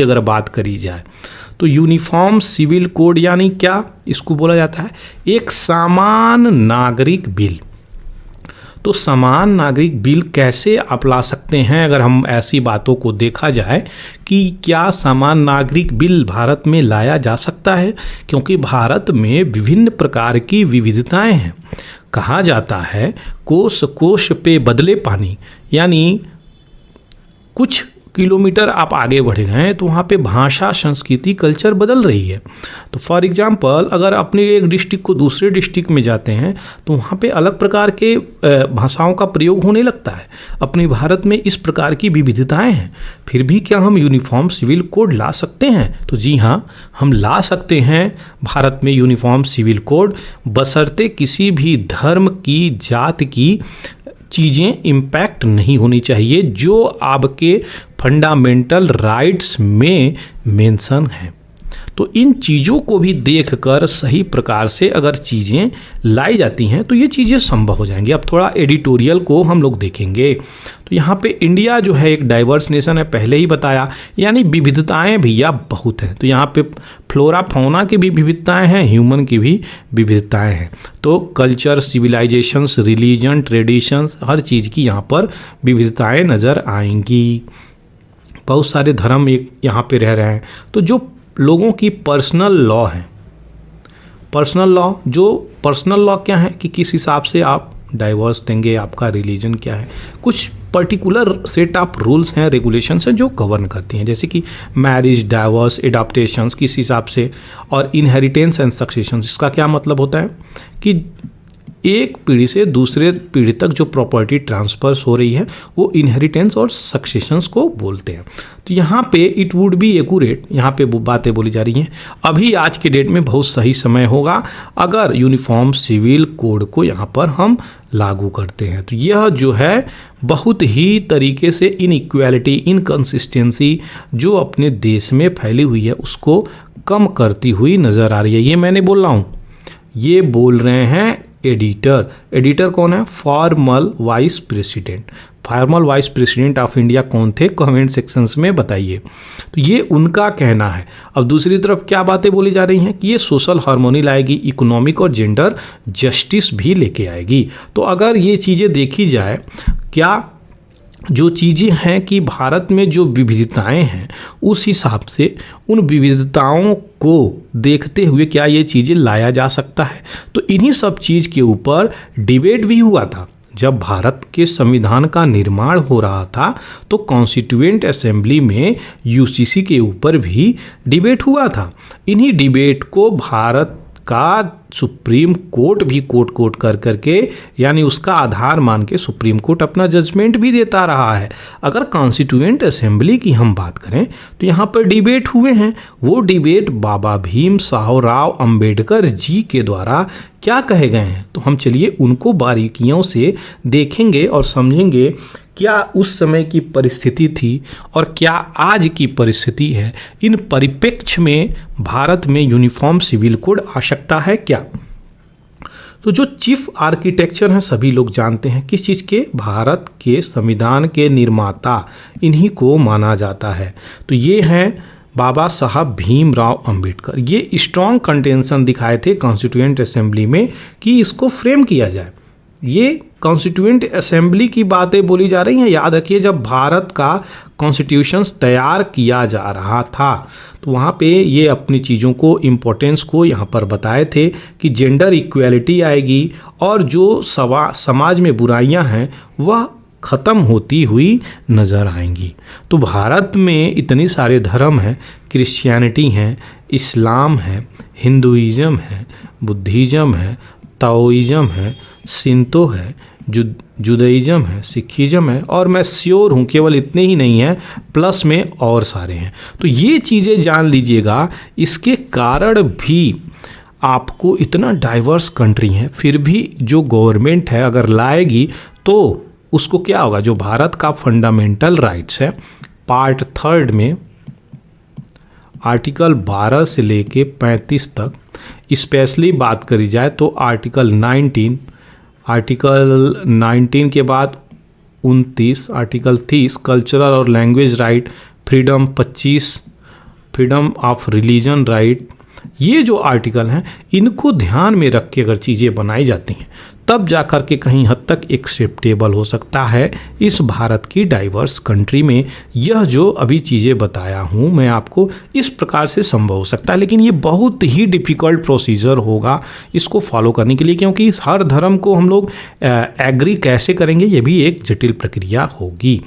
अगर बात करी जाए तो यूनिफॉर्म सिविल कोड यानी क्या, इसको बोला जाता है एक समान नागरिक बिल। तो समान नागरिक बिल कैसे आप ला सकते हैं, अगर हम ऐसी बातों को देखा जाए कि क्या समान नागरिक बिल भारत में लाया जा सकता है, क्योंकि भारत में विभिन्न प्रकार की विविधताएं हैं। कहा जाता है कोस कोस पे बदले पानी, यानी कुछ किलोमीटर आप आगे बढ़ गए हैं तो वहाँ पे भाषा, संस्कृति, कल्चर बदल रही है। तो फॉर एग्जांपल अगर अपने एक डिस्ट्रिक्ट को दूसरे डिस्ट्रिक्ट में जाते हैं तो वहाँ पे अलग प्रकार के भाषाओं का प्रयोग होने लगता है। अपने भारत में इस प्रकार की विविधताएं हैं, फिर भी क्या हम यूनिफॉर्म सिविल कोड ला सकते हैं? तो जी हाँ, हम ला सकते हैं भारत में यूनिफॉर्म सिविल कोड, बशर्ते किसी भी धर्म की, जात की चीज़ें इम्पैक्ट नहीं होनी चाहिए जो आपके फंडामेंटल राइट्स में मेंशन है। तो इन चीज़ों को भी देखकर सही प्रकार से अगर चीज़ें लाई जाती हैं तो ये चीज़ें संभव हो जाएंगी। अब थोड़ा एडिटोरियल को हम लोग देखेंगे तो यहाँ पे इंडिया जो है एक डाइवर्स नेशन है, पहले ही बताया, यानी विविधताएं भैया बहुत हैं। तो यहाँ पे फ्लोरा फौना की भी विविधताएं हैं, ह्यूमन की भी विविधताएं हैं। तो कल्चर, सिविलाइजेशंस, रिलीजन, ट्रेडिशंस, हर चीज़ की यहाँ पर विविधताएं नज़र आएंगी। बहुत सारे धर्म एक यहाँ पे रह रहे हैं। तो जो लोगों की पर्सनल लॉ है, पर्सनल लॉ क्या है कि किस हिसाब से आप डाइवर्स देंगे, आपका रिलीजन क्या है, कुछ पर्टिकुलर सेट ऑफ रूल्स हैं, रेगुलेशंस हैं जो गवर्न करती हैं, जैसे कि मैरिज, डाइवर्स, एडॉप्टेशंस किस हिसाब से, और इनहेरिटेंस एंड सक्सेशंस। इसका क्या मतलब होता है कि एक पीढ़ी से दूसरे पीढ़ी तक जो प्रॉपर्टी ट्रांसफर्स हो रही है वो इनहेरिटेंस और सक्सेशंस को बोलते हैं। तो यहाँ पे इट वुड बी एक्यूरेट, यहाँ पे बातें बोली जा रही हैं। अभी आज के डेट में बहुत सही समय होगा अगर यूनिफॉर्म सिविल कोड को यहाँ पर हम लागू करते हैं। तो यह जो है बहुत ही तरीके से इनइक्वालिटी, इनकंसिस्टेंसी जो अपने देश में फैली हुई है उसको कम करती हुई नज़र आ रही है। ये मैंने बोल रहा हूँ, ये बोल रहे हैं एडिटर कौन है? Formal vice president. Formal vice president of India कौन थे? कमेंट सेक्शंस में बताइए। तो ये उनका कहना है। अब दूसरी तरफ क्या बातें बोली जा रही हैं कि ये सोशल हार्मोनी लाएगी, इकोनॉमिक और जेंडर जस्टिस भी लेके आएगी। तो अगर ये चीज़ें देखी जाए, क्या जो चीज़ें हैं कि भारत में जो विविधताएं हैं उस हिसाब से उन विविधताओं को देखते हुए क्या ये चीज़ें लाया जा सकता है? तो इन्हीं सब चीज़ के ऊपर डिबेट भी हुआ था। जब भारत के संविधान का निर्माण हो रहा था तो कॉन्स्टिट्यूएंट असेंबली में यूसीसी के ऊपर भी डिबेट हुआ था। इन्हीं डिबेट को भारत का सुप्रीम कोर्ट भी कोट कर करके, यानी उसका आधार मान के सुप्रीम कोर्ट अपना जजमेंट भी देता रहा है। अगर कॉन्स्टिट्यूएंट असेंबली की हम बात करें तो यहाँ पर डिबेट हुए हैं। वो डिबेट बाबा भीमराव अंबेडकर जी के द्वारा क्या कहे गए हैं, तो हम चलिए उनको बारीकियों से देखेंगे और समझेंगे क्या उस समय की परिस्थिति थी और क्या आज की परिस्थिति है। इन परिप्रेक्ष्य में भारत में यूनिफॉर्म सिविल कोड आवश्यकता है क्या? तो जो चीफ आर्किटेक्चर हैं सभी लोग जानते हैं किस चीज़ के? भारत के संविधान के निर्माता, इन्हीं को माना जाता है। तो ये हैं बाबा साहब भीमराव अंबेडकर। ये स्ट्रॉन्ग कंटेंशन दिखाए थे कॉन्स्टिट्यूएंट असेंबली में कि इसको फ्रेम किया जाए। ये कॉन्स्टिट्यूएंट असेंबली की बातें बोली जा रही हैं। याद रखिए जब भारत का कॉन्स्टिट्यूशन तैयार किया जा रहा था तो वहाँ पे ये अपनी चीज़ों को, इम्पोर्टेंस को यहाँ पर बताए थे कि जेंडर इक्वालिटी आएगी और जो समाज में बुराइयाँ हैं वह ख़त्म होती हुई नज़र आएंगी। तो भारत में इतने सारे धर्म हैं, क्रिश्चियनिटी है, इस्लाम है, हिंदुइज़म है, बुद्धिज़्म है, ताओइज़म है, सिंतो है, जुदाइज़म है, सिखिज़म है, और मैं श्योर हूँ केवल इतने ही नहीं हैं, प्लस में और सारे हैं। तो ये चीज़ें जान लीजिएगा। इसके कारण भी आपको इतना डाइवर्स कंट्री है, फिर भी जो गवर्नमेंट है अगर लाएगी तो उसको क्या होगा? जो भारत का फंडामेंटल राइट्स है, पार्ट 3 में आर्टिकल 12 से लेके 35 तक स्पेशली बात करी जाए तो आर्टिकल 19 के बाद 29, आर्टिकल 30 कल्चरल और language right, freedom 25, freedom of religion right, ये जो आर्टिकल हैं इनको ध्यान में रख के अगर चीज़ें बनाई जाती हैं तब जा कर के कहीं हद तक एक्सेप्टेबल हो सकता है इस भारत की डाइवर्स कंट्री में। यह जो अभी चीज़ें बताया हूँ मैं आपको, इस प्रकार से संभव हो सकता है, लेकिन ये बहुत ही डिफ़िकल्ट प्रोसीजर होगा इसको फॉलो करने के लिए, क्योंकि हर धर्म को हम लोग एग्री कैसे करेंगे ये भी एक जटिल प्रक्रिया होगी।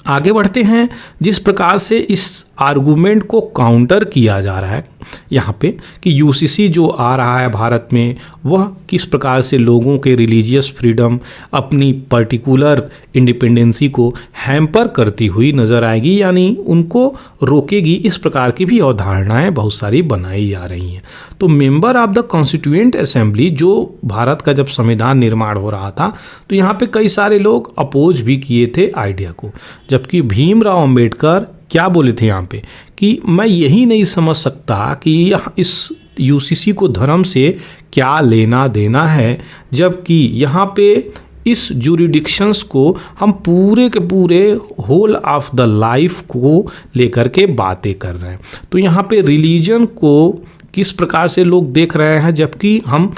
आगे बढ़ते हैं। जिस प्रकार से इस आर्गूमेंट को काउंटर किया जा रहा है यहाँ पे कि यूसीसी जो आ रहा है भारत में वह किस प्रकार से लोगों के रिलीजियस फ्रीडम, अपनी पर्टिकुलर इंडिपेंडेंसी को हैम्पर करती हुई नज़र आएगी, यानी उनको रोकेगी, इस प्रकार की भी अवधारणाएं बहुत सारी बनाई जा रही हैं। तो member of the constituent assembly, जो भारत का जब संविधान निर्माण हो रहा था तो यहाँ पे कई सारे लोग अपोज भी किए थे आइडिया को, जबकि भीमराव अंबेडकर क्या बोले थे यहाँ पे कि मैं यही नहीं समझ सकता कि इस यूसीसी को धर्म से क्या लेना देना है, जबकि यहाँ पे इस जुरिडिक्शंस को हम पूरे के पूरे होल ऑफ द लाइफ को लेकर के बातें कर रहे हैं। तो यहाँ पे रिलीजन को किस प्रकार से लोग देख रहे हैं, जबकि हम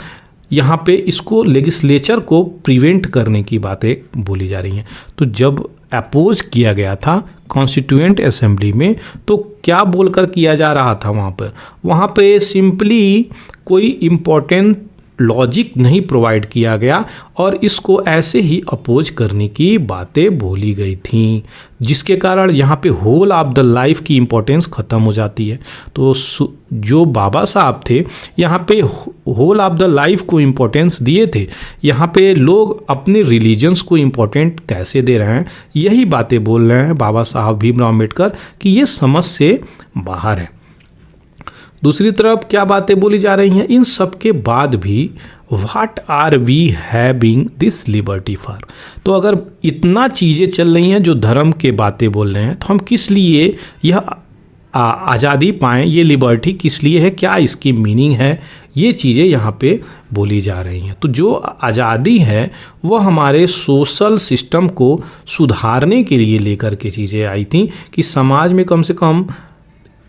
यहाँ पे इसको लेजिस्लेचर को प्रिवेंट करने की बातें बोली जा रही हैं। तो जब अपोज किया गया था कॉन्स्टिट्यूएंट असेंबली में तो क्या बोलकर किया जा रहा था वहाँ पे सिंपली कोई इम्पोर्टेंट लॉजिक नहीं प्रोवाइड किया गया और इसको ऐसे ही अपोज करने की बातें बोली गई थीं, जिसके कारण यहाँ पे होल ऑफ द लाइफ की इम्पोर्टेंस ख़त्म हो जाती है। तो जो बाबा साहब थे यहाँ पे होल ऑफ द लाइफ को इम्पोर्टेंस दिए थे, यहाँ पे लोग अपने रिलीजन्स को इम्पोर्टेंट कैसे दे रहे हैं, यही बातें बोल रहे हैं बाबा साहब भीमराव अम्बेडकर कि ये समझ से बाहर है। दूसरी तरफ क्या बातें बोली जा रही हैं, इन सब के बाद भी what are we having this liberty for. तो अगर इतना चीज़ें चल रही हैं जो धर्म के बातें बोल रहे हैं तो हम किस लिए यह आज़ादी पाएँ, ये लिबर्टी किस लिए है, क्या इसकी मीनिंग है, ये चीज़ें यहाँ पे बोली जा रही हैं। तो जो आज़ादी है वह हमारे सोशल सिस्टम को सुधारने के लिए लेकर के चीज़ें आई थी कि समाज में कम से कम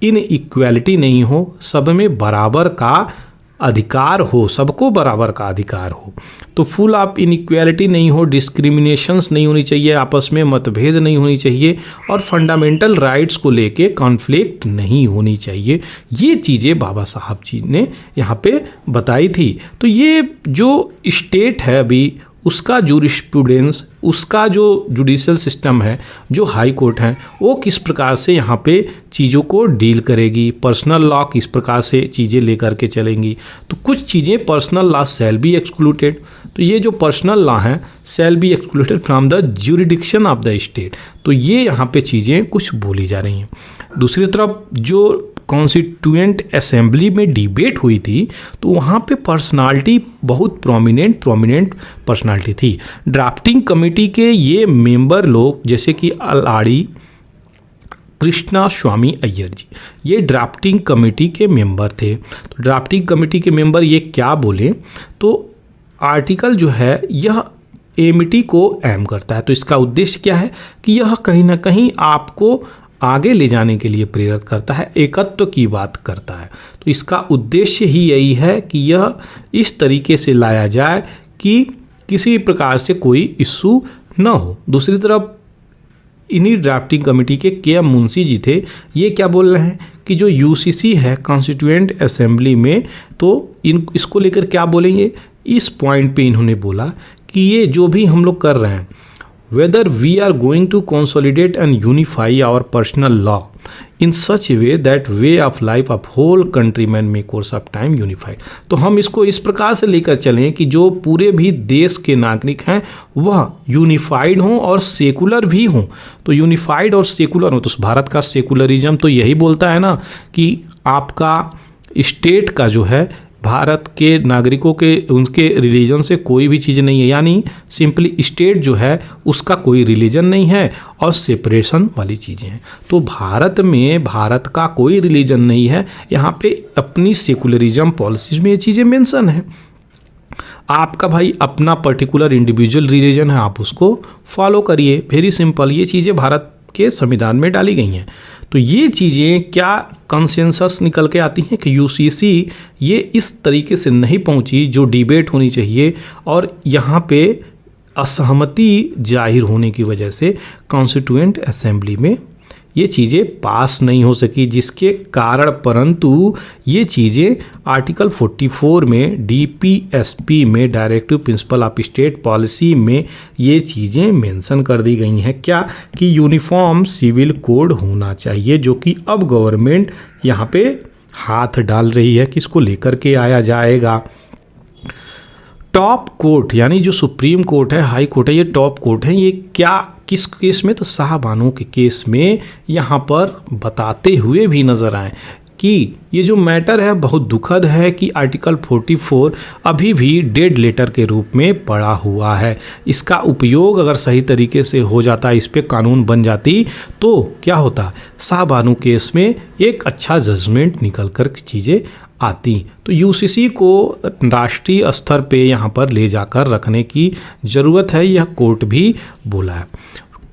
इन इक्वालिटी नहीं हो, सब में बराबर का अधिकार हो, सबको बराबर का अधिकार हो। तो फुल ऑफ इनइक्वालिटी नहीं हो, डिस्क्रिमिनेशंस नहीं होनी चाहिए, आपस में मतभेद नहीं होनी चाहिए और फंडामेंटल राइट्स को लेके कॉन्फ्लिक्ट नहीं होनी चाहिए। ये चीज़ें बाबा साहब जी ने यहाँ पे बताई थी। तो ये जो स्टेट है अभी उसका जूरिस्प्रूडेंस, उसका जो जुडिशियल सिस्टम है, जो हाई कोर्ट है, वो किस प्रकार से यहाँ पे चीज़ों को डील करेगी, पर्सनल लॉ किस प्रकार से चीज़ें लेकर के चलेंगी। तो कुछ चीज़ें personal law shall be excluded, तो ये जो पर्सनल लॉ है shall be excluded from the jurisdiction of the state. तो ये यहाँ पे चीज़ें कुछ बोली जा रही हैं। दूसरी तरफ जो कॉन्स्टिट्यूएंट असेंबली में डिबेट हुई थी तो वहाँ पे पर्सनालिटी बहुत प्रोमिनेंट पर्सनालिटी थी। ड्राफ्टिंग कमेटी के ये मेंबर लोग जैसे कि अलाड़ी कृष्णा स्वामी अय्यर जी, ये ड्राफ्टिंग कमेटी के मेंबर थे। तो ड्राफ्टिंग कमेटी के मेंबर ये क्या बोले, तो आर्टिकल जो है यह एमिटी को एम करता है। तो इसका उद्देश्य क्या है कि यह कहीं ना कहीं आपको आगे ले जाने के लिए प्रेरित करता है, एकत्व की बात करता है। तो इसका उद्देश्य ही यही है कि यह इस तरीके से लाया जाए कि किसी प्रकार से कोई इश्यू न हो। दूसरी तरफ इन्हीं ड्राफ्टिंग कमेटी के एम मुंशी जी थे, ये क्या बोल रहे हैं कि जो यूसीसी है कॉन्स्टिट्यूएंट असेंबली में, तो इसको लेकर क्या बोलेंगे, इस पॉइंट पे इन्होंने बोला कि ये जो भी हम लोग कर रहे हैं, whether we are going to consolidate and unify our personal law in such a way that way of life of whole countrymen may course of time unified। तो हम इसको इस प्रकार से लेकर चलें कि जो पूरे भी देश के नागरिक हैं वह यूनिफाइड हों और सेकुलर भी हों। तो यूनिफाइड और सेकुलर हो, तो भारत का सेकुलरिज्म तो यही बोलता है ना कि आपका स्टेट का जो है भारत के नागरिकों के उनके रिलीजन से कोई भी चीज़ नहीं है, यानी सिंपली स्टेट जो है उसका कोई रिलीजन नहीं है और सेपरेशन वाली चीज़ें हैं। तो भारत में भारत का कोई रिलीजन नहीं है, यहाँ पे अपनी सेकुलरिज्म पॉलिसीज में ये चीज़ें मेंशन है। आपका भाई अपना पर्टिकुलर इंडिविजुअल रिलीजन है, आप उसको फॉलो करिए, वेरी सिंपल। ये चीज़ें भारत के संविधान में डाली गई हैं। तो ये चीज़ें क्या कंसेंसस निकल के आती हैं कि यूसीसी ये इस तरीके से नहीं पहुंची जो डिबेट होनी चाहिए, और यहाँ पे असहमति जाहिर होने की वजह से कॉन्स्टिट्यूएंट असेंबली में ये चीज़ें पास नहीं हो सकी, जिसके कारण परंतु ये चीज़ें आर्टिकल 44 में डीपीएसपी में directive principle of state policy में ये चीज़ें मेंशन कर दी गई हैं। क्या कि यूनिफॉर्म सिविल कोड होना चाहिए, जो कि अब गवर्नमेंट यहाँ पे हाथ डाल रही है कि इसको लेकर के आया जाएगा। टॉप कोर्ट यानी जो सुप्रीम कोर्ट है, हाई कोर्ट है, ये टॉप कोर्ट है। ये क्या किस केस में? तो शाहबानो के केस में यहाँ पर बताते हुए भी नजर आए कि ये जो मैटर है बहुत दुखद है कि आर्टिकल 44 अभी भी डेड लेटर के रूप में पड़ा हुआ है। इसका उपयोग अगर सही तरीके से हो जाता, इस पे कानून बन जाती, तो क्या होता, शाहबानो केस में एक अच्छा जजमेंट निकल कर चीज़ें आती। तो यूसीसी को राष्ट्रीय स्तर पे यहाँ पर ले जाकर रखने की ज़रूरत है, यह कोर्ट भी बोला है।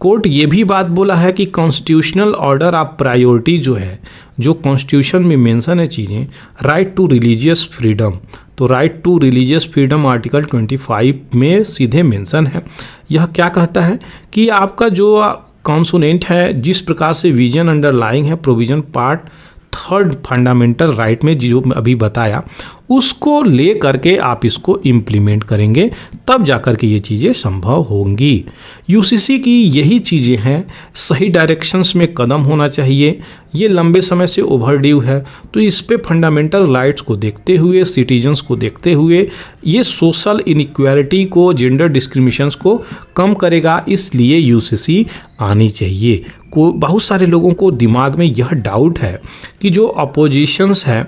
कोर्ट ये भी बात बोला है कि कॉन्स्टिट्यूशनल ऑर्डर ऑफ प्रायोरिटी जो है, जो कॉन्स्टिट्यूशन में मेंशन है चीज़ें, राइट टू रिलीजियस फ्रीडम, तो right to religious freedom article 25 में सीधे मेंशन है। यह क्या कहता है कि आपका जो कॉन्सोनेंट है, जिस प्रकार से विजन अंडरलाइंग है प्रोविजन पार्ट 3 फंडामेंटल राइट में जो अभी बताया, उसको ले करके आप इसको इम्प्लीमेंट करेंगे, तब जाकर के ये चीज़ें संभव होंगी। यूसीसी की यही चीज़ें हैं, सही डायरेक्शंस में कदम होना चाहिए। ये लंबे समय से ओवरड्यू है, तो इस पे फंडामेंटल राइट्स को देखते हुए, सिटीजन्स को देखते हुए, ये सोशल इनइक्वालिटी को, जेंडर डिस्क्रिमिनेशंस को कम करेगा, इसलिए यूसीसी आनी चाहिए। को बहुत सारे लोगों को दिमाग में यह डाउट है कि जो अपोजिशंस है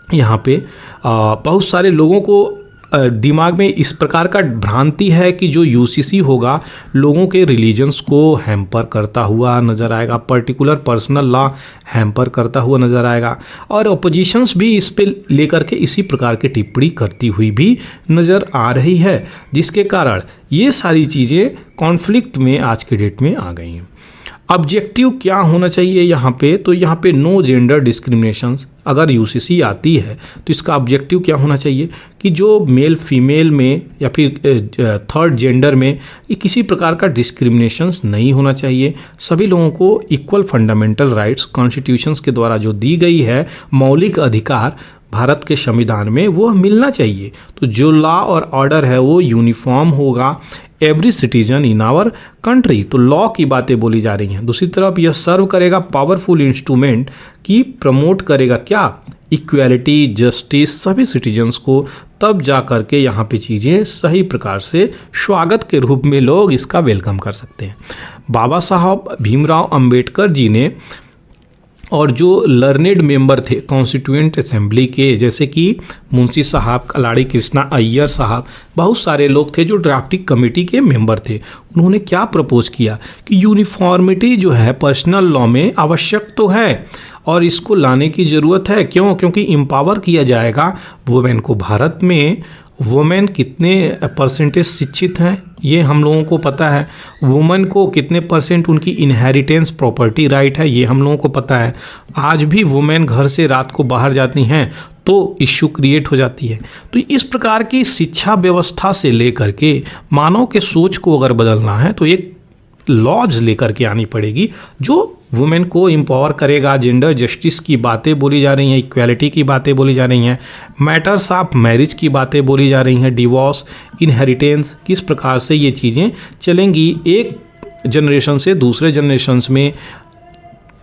यहाँ पे, बहुत सारे लोगों को दिमाग में इस प्रकार का भ्रांति है कि जो यूसीसी होगा लोगों के रिलीजन्स को हैम्पर करता हुआ नज़र आएगा, पर्टिकुलर पर्सनल लॉ हैम्पर करता हुआ नज़र आएगा, और अपोजिशंस भी इस पे लेकर के इसी प्रकार की टिप्पणी करती हुई भी नज़र आ रही है, जिसके कारण ये सारी चीज़ें कॉन्फ्लिक्ट में आज के डेट में आ गई हैं। ऑब्जेक्टिव क्या होना चाहिए यहाँ पे? तो यहाँ पे नो जेंडर डिस्क्रिमिनेशंस अगर यूसीसी आती है तो इसका ऑब्जेक्टिव क्या होना चाहिए कि जो मेल फीमेल में या फिर थर्ड जेंडर में ये किसी प्रकार का डिस्क्रिमिनेशंस नहीं होना चाहिए। सभी लोगों को इक्वल फंडामेंटल राइट्स कॉन्स्टिट्यूशंस के द्वारा जो दी गई है मौलिक अधिकार भारत के संविधान में, वो मिलना चाहिए। तो जो लॉ और ऑर्डर है वो यूनिफॉर्म होगा every citizen in our country, तो लॉ की बातें बोली जा रही हैं। दूसरी तरफ यह सर्व करेगा पावरफुल इंस्ट्रूमेंट की प्रमोट करेगा क्या, इक्वालिटी, जस्टिस सभी सिटीजन्स को, तब जा कर के यहाँ पे चीज़ें सही प्रकार से स्वागत के रूप में लोग इसका वेलकम कर सकते हैं। बाबा साहब भीमराव अंबेडकर जी ने और जो लर्नेड मेंबर थे कॉन्स्टिट्यूएंट असेंबली के, जैसे कि मुंशी साहब, कलाड़ी कृष्णा अय्यर साहब, बहुत सारे लोग थे जो ड्राफ्टिंग कमेटी के मेंबर थे। उन्होंने क्या प्रपोज किया कि यूनिफॉर्मिटी जो है पर्सनल लॉ में आवश्यक तो है और इसको लाने की ज़रूरत है। क्यों? क्योंकि एम्पावर किया जाएगा वुमेन को। भारत में वुमेन कितने परसेंटेज शिक्षित हैं ये हम लोगों को पता है, वुमेन को कितने परसेंट उनकी इनहेरिटेंस प्रॉपर्टी राइट है ये हम लोगों को पता है। आज भी वुमेन घर से रात को बाहर जाती हैं तो इश्यू क्रिएट हो जाती है। तो इस प्रकार की शिक्षा व्यवस्था से लेकर के मानव के सोच को अगर बदलना है तो एक लॉज लेकर के आनी पड़ेगी जो वुमेन को एम्पावर करेगा। जेंडर जस्टिस की बातें बोली जा रही हैं, इक्वालिटी की बातें बोली जा रही हैं, मैटर्स ऑफ मैरिज की बातें बोली जा रही हैं, डिवोर्स, इनहेरिटेंस, किस प्रकार से ये चीज़ें चलेंगी, एक जनरेशन से दूसरे जनरेशन्स में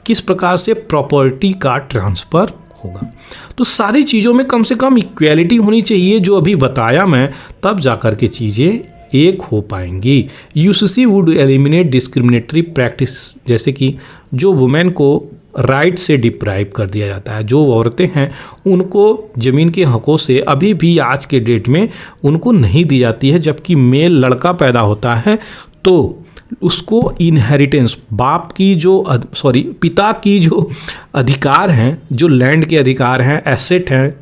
किस प्रकार से प्रॉपर्टी का ट्रांसफ़र होगा। तो सारी चीज़ों में कम से कम इक्वालिटी होनी चाहिए, जो अभी बताया मैं, तब जा कर के चीज़ें एक हो पाएंगी। UCC would eliminate discriminatory practice, जैसे कि जो वुमेन को राइट से डिप्राइव कर दिया जाता है, जो औरतें हैं उनको ज़मीन के हकों से अभी भी आज के डेट में उनको नहीं दी जाती है। जबकि मेल लड़का पैदा होता है तो उसको इनहेरिटेंस बाप की जो पिता की जो अधिकार हैं, जो लैंड के अधिकार हैं, एसेट हैं,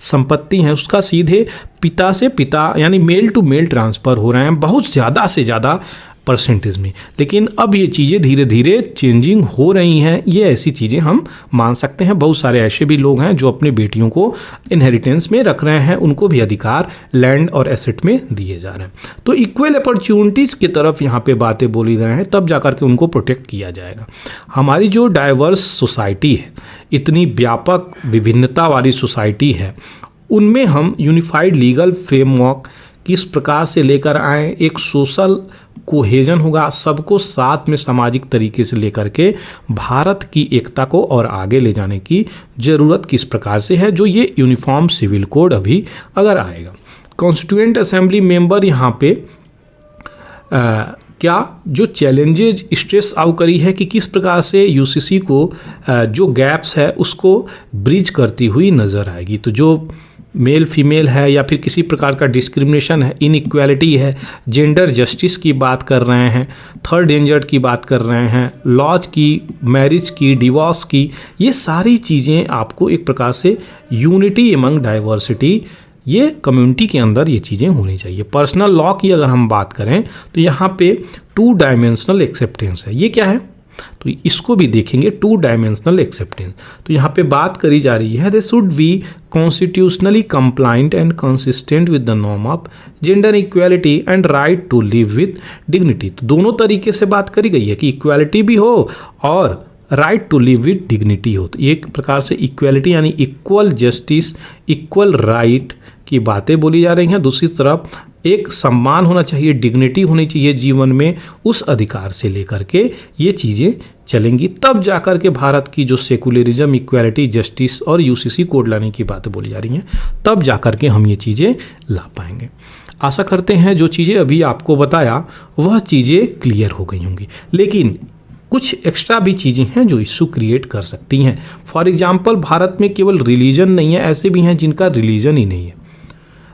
संपत्ति हैं, उसका सीधे पिता से पिता यानी मेल टू मेल ट्रांसफ़र हो रहे हैं। बहुत ज़्यादा से ज़्यादा परसेंटेज में। लेकिन अब ये चीज़ें धीरे धीरे चेंजिंग हो रही हैं, ये ऐसी चीज़ें हम मान सकते हैं। बहुत सारे ऐसे भी लोग हैं जो अपने बेटियों को इनहेरिटेंस में रख रहे हैं, उनको भी अधिकार लैंड और एसेट में दिए जा रहे हैं। तो इक्वल अपॉर्चुनिटीज़ की तरफ यहाँ पे बातें बोली गई हैं, तब जाकर के उनको प्रोटेक्ट किया जाएगा। हमारी जो डाइवर्स सोसाइटी है, इतनी व्यापक विभिन्नता वाली सोसाइटी है, उनमें हम यूनिफाइड लीगल फ्रेमवर्क किस प्रकार से लेकर आए, एक सोशल कोहेजन होगा, सबको साथ में सामाजिक तरीके से लेकर के भारत की एकता को और आगे ले जाने की ज़रूरत किस प्रकार से है, जो ये यूनिफॉर्म सिविल कोड अभी अगर आएगा। कॉन्स्टिट्यूएंट असेंबली मेंबर यहाँ पे क्या जो चैलेंजेज स्ट्रेस आउट करी है कि किस प्रकार से यूसीसी को जो गैप्स है उसको ब्रिज करती हुई नज़र आएगी। तो जो मेल फीमेल है या फिर किसी प्रकार का डिस्क्रिमिनेशन है, इनइक्वालिटी है, जेंडर जस्टिस की बात कर रहे हैं, थर्ड जेंडर की बात कर रहे हैं, लॉज की, मैरिज की, डिवोर्स की, ये सारी चीज़ें आपको एक प्रकार से यूनिटी एमंग डाइवर्सिटी, ये कम्युनिटी के अंदर ये चीज़ें होनी चाहिए। पर्सनल लॉ की अगर हम बात करें तो यहाँ पे 2 डायमेंशनल एक्सेप्टेंस है। ये क्या है, तो इसको भी देखेंगे, 2 डायमेंशनल एक्सेप्टेंस। तो यहाँ पे बात करी जा रही है, they should be constitutionally compliant and consistent with the norm of gender equality and right to live with dignity. तो दोनों तरीके से बात करी गई है कि इक्वालिटी भी हो और right to live with dignity हो। तो एक प्रकार से इक्वालिटी यानी इक्वल जस्टिस, इक्वल राइट की बातें बोली जा रही हैं। दूसरी तरफ एक सम्मान होना चाहिए, डिग्निटी होनी चाहिए जीवन में, उस अधिकार से लेकर के ये चीज़ें चलेंगी। तब जाकर के भारत की जो सेकुलरिज्म, इक्वालिटी, जस्टिस और यूसीसी कोड लाने की बातें बोली जा रही हैं, तब जाकर के हम ये चीज़ें ला पाएंगे। आशा करते हैं जो चीज़ें अभी आपको बताया वह चीज़ें क्लियर हो गई होंगी। लेकिन कुछ एक्स्ट्रा भी चीज़ें हैं जो इशू क्रिएट कर सकती हैं। फॉर एग्जांपल, भारत में केवल रिलीजन नहीं है, ऐसे भी हैं जिनका रिलीजन ही नहीं है।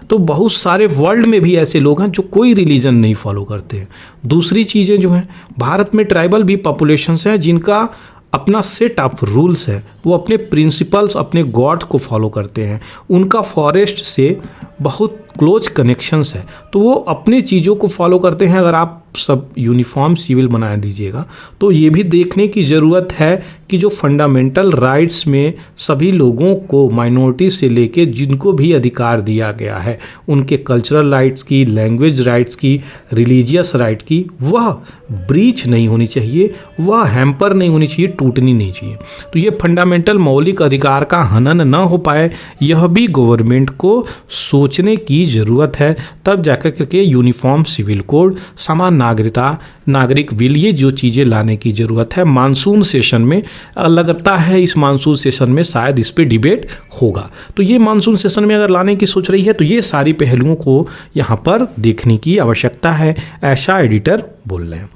तो बहुत सारे वर्ल्ड में भी ऐसे लोग हैं जो कोई रिलीजन नहीं फॉलो करते हैं। दूसरी चीज़ें जो हैं, भारत में ट्राइबल भी पॉपुलेशंस हैं जिनका अपना सेट ऑफ रूल्स है, वो अपने प्रिंसिपल्स, अपने गॉड को फॉलो करते हैं, उनका फॉरेस्ट से बहुत क्लोज कनेक्शंस है, तो वो अपनी चीज़ों को फॉलो करते हैं। अगर आप सब यूनिफॉर्म सिविल बना दीजिएगा तो ये भी देखने की ज़रूरत है कि जो फंडामेंटल राइट्स में सभी लोगों को, माइनॉरिटी से लेके जिनको भी अधिकार दिया गया है, उनके कल्चरल राइट्स की, लैंग्वेज राइट्स की, रिलीजियस राइट की, वह ब्रीच नहीं होनी चाहिए, वह हैम्पर नहीं होनी चाहिए, टूटनी नहीं चाहिए। तो ये फंडामेंटल मौलिक अधिकार का हनन न हो पाए, यह भी गवर्नमेंट को सोचने की ज़रूरत है। तब जाकर करके यूनिफॉर्म सिविल कोड, समान नागरिकता, नागरिक बिल, ये जो चीज़ें लाने की ज़रूरत है। मानसून सेशन में लगता है, इस मानसून सेशन में शायद इस पे डिबेट होगा। तो ये मानसून सेशन में अगर लाने की सोच रही है तो ये सारी पहलुओं को यहाँ पर देखने की आवश्यकता है, ऐसा एडिटर बोल रहे हैं।